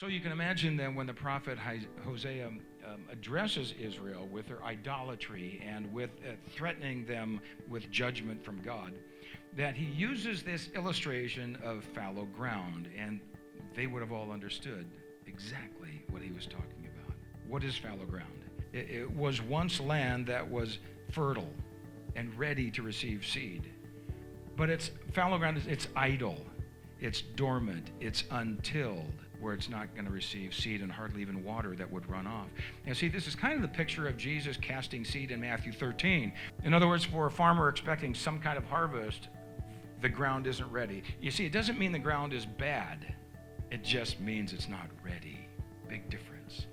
So you can imagine then when the prophet Hosea addresses Israel with their idolatry and with threatening them with judgment from God, that he uses this illustration of fallow ground, and they would have all understood exactly what he was talking about. What is fallow ground? It was once land that was fertile and ready to receive seed. But it's fallow ground, it's idle, it's dormant, it's untilled, where it's not going to receive seed and hardly even water that would run off. And see, this is kind of the picture of Jesus casting seed in Matthew 13. In other words, for a farmer expecting some kind of harvest, the ground isn't ready. You see, it doesn't mean the ground is bad. It just means it's not ready. Big difference.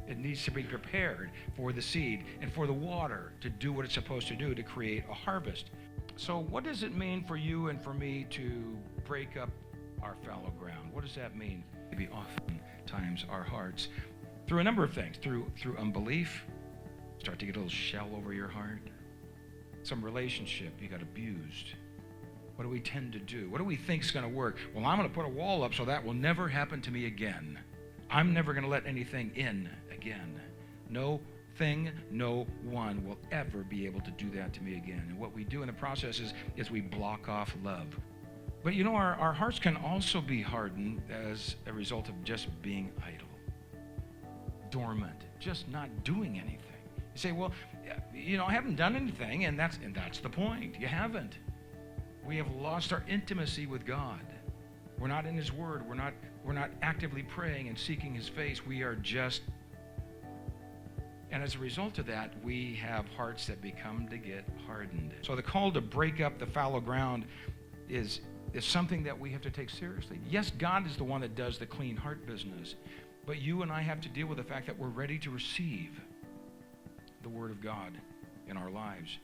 It needs to be prepared for the seed and for the water to do what it's supposed to do to create a harvest. So what does it mean for you and for me to break up our fallow ground? What does that mean? Maybe oftentimes our hearts, through a number of things, through unbelief, start to get a little shell over your heart. Some relationship, you got abused. What do we tend to do? What do we think is going to work? Well, I'm going to put a wall up so that will never happen to me again. I'm never going to let anything in again. No thing, no one will ever be able to do that to me again. And what we do in the process is we block off love. But you know, our hearts can also be hardened as a result of just being idle, dormant, just not doing anything. You say, well, you know, I haven't done anything, and that's the point. You haven't. We have lost our intimacy with God. We're not in His Word. We're not actively praying and seeking His face. We are just, and as a result of that, we have hearts that become to get hardened. So the call to break up the fallow ground is something that we have to take seriously. Yes, God is the one that does the clean heart business, but you and I have to deal with the fact that we're ready to receive the Word of God in our lives.